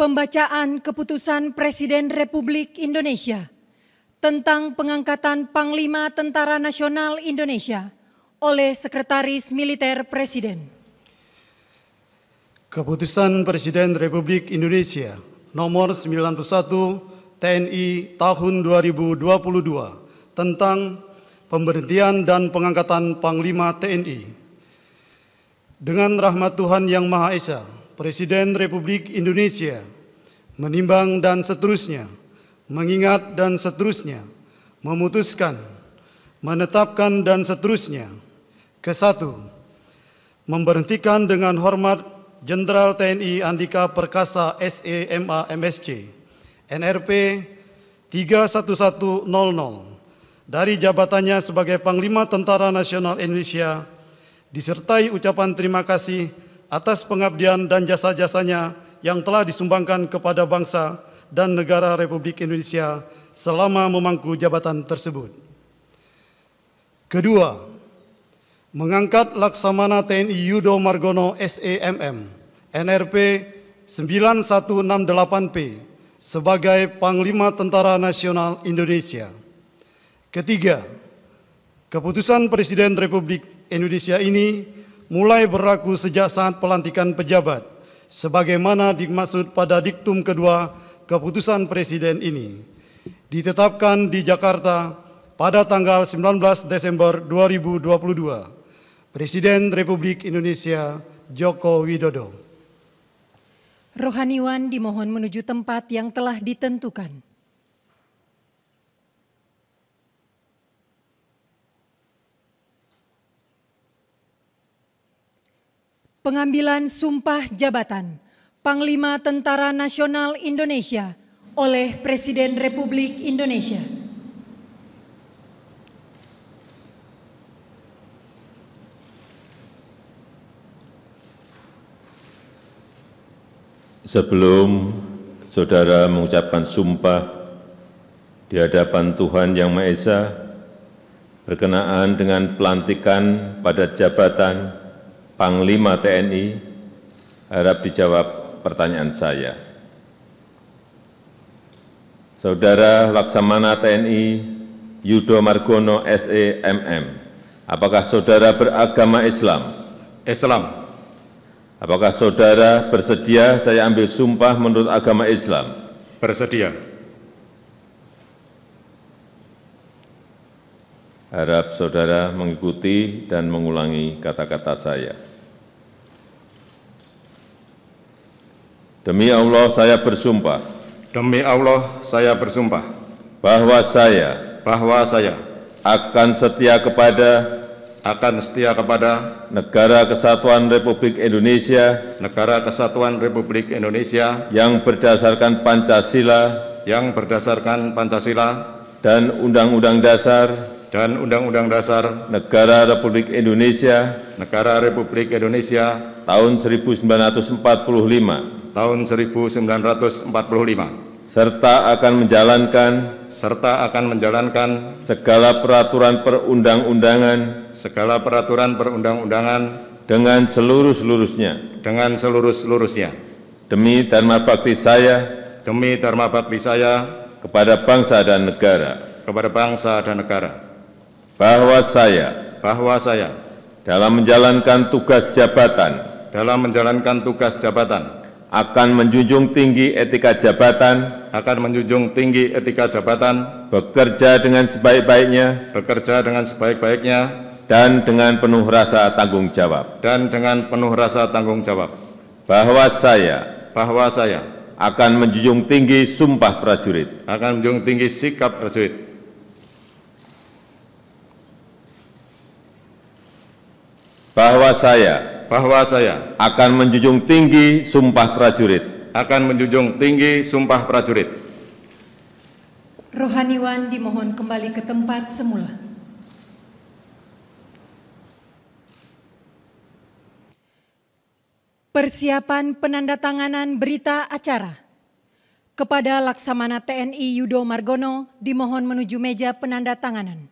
Pembacaan Keputusan Presiden Republik Indonesia tentang pengangkatan Panglima Tentara Nasional Indonesia oleh Sekretaris Militer Presiden. Keputusan Presiden Republik Indonesia nomor 91 TNI tahun 2022 tentang pemberhentian dan pengangkatan Panglima TNI. Dengan rahmat Tuhan Yang Maha Esa, Presiden Republik Indonesia menimbang dan seterusnya, mengingat dan seterusnya, memutuskan, menetapkan dan seterusnya. Kesatu, memberhentikan dengan hormat Jenderal TNI Andika Perkasa SEMA MSC NRP 31100 dari jabatannya sebagai Panglima Tentara Nasional Indonesia, disertai ucapan terima kasih atas pengabdian dan jasa-jasanya yang telah disumbangkan kepada bangsa dan negara Republik Indonesia selama memangku jabatan tersebut. Kedua, mengangkat Laksamana TNI Yudo Margono SEMM NRP 9168P sebagai Panglima Tentara Nasional Indonesia. Ketiga, keputusan Presiden Republik Indonesia ini mulai berlaku sejak saat pelantikan pejabat, sebagaimana dimaksud pada diktum kedua keputusan Presiden ini, ditetapkan di Jakarta pada tanggal 19 Desember 2022. Presiden Republik Indonesia Joko Widodo. Rohaniwan dimohon menuju tempat yang telah ditentukan. Pengambilan sumpah jabatan Panglima Tentara Nasional Indonesia oleh Presiden Republik Indonesia. Sebelum saudara mengucapkan sumpah di hadapan Tuhan Yang Maha Esa berkenaan dengan pelantikan pada jabatan Panglima TNI, harap dijawab pertanyaan saya. Saudara Laksamana TNI Yudo Margono SEMM, apakah saudara beragama Islam? Islam. Apakah saudara bersedia saya ambil sumpah menurut agama Islam? Bersedia. Harap saudara mengikuti dan mengulangi kata-kata saya. Demi Allah saya bersumpah. Demi Allah saya bersumpah. Bahwa saya akan setia kepada Negara Kesatuan Republik Indonesia yang berdasarkan Pancasila dan Undang-Undang Dasar Negara Republik Indonesia tahun 1945 serta akan menjalankan segala peraturan perundang-undangan dengan seluruh-seluruhnya demi dharma bakti saya kepada bangsa dan negara, bahwa saya dalam menjalankan tugas jabatan akan menjunjung tinggi etika jabatan, bekerja dengan sebaik-baiknya, dan dengan penuh rasa tanggung jawab. Bahwa saya akan menjunjung tinggi sumpah prajurit. Bahwa saya akan menjunjung tinggi sumpah prajurit. Rohaniwan dimohon kembali ke tempat semula. Persiapan penandatanganan berita acara. Kepada Laksamana TNI Yudo Margono dimohon menuju meja penandatanganan.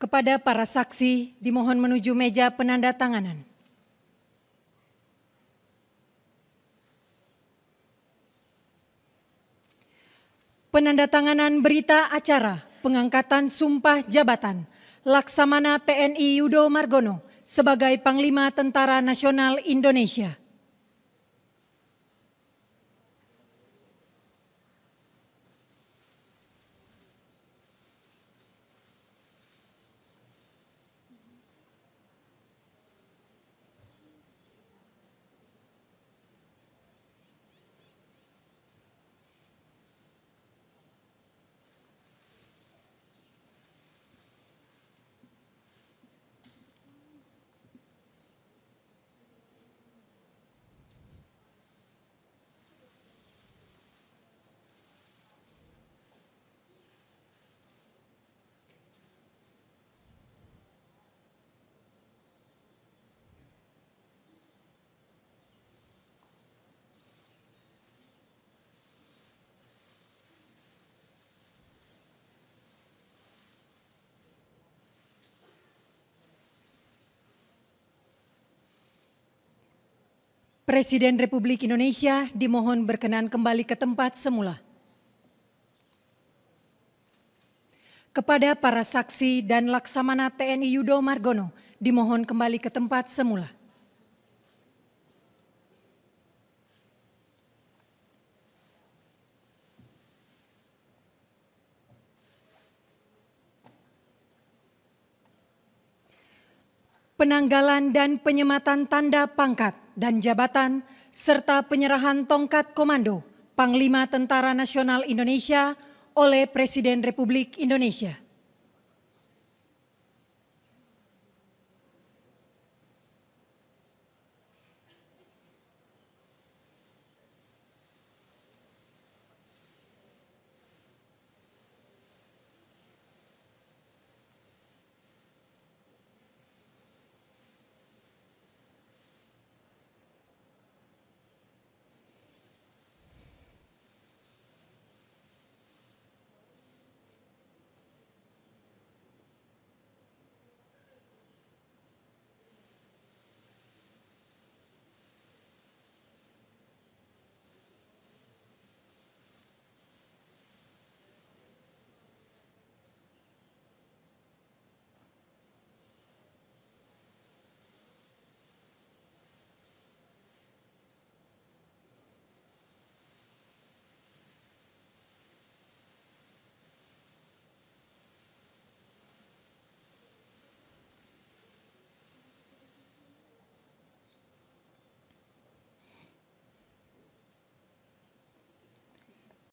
Kepada para saksi dimohon menuju meja penandatanganan. Penandatanganan berita acara pengangkatan sumpah jabatan Laksamana TNI Yudo Margono sebagai Panglima Tentara Nasional Indonesia. Presiden Republik Indonesia dimohon berkenan kembali ke tempat semula. Kepada para saksi dan Laksamana TNI Yudo Margono dimohon kembali ke tempat semula. Penanggalan dan penyematan tanda pangkat dan jabatan serta penyerahan tongkat komando Panglima Tentara Nasional Indonesia oleh Presiden Republik Indonesia.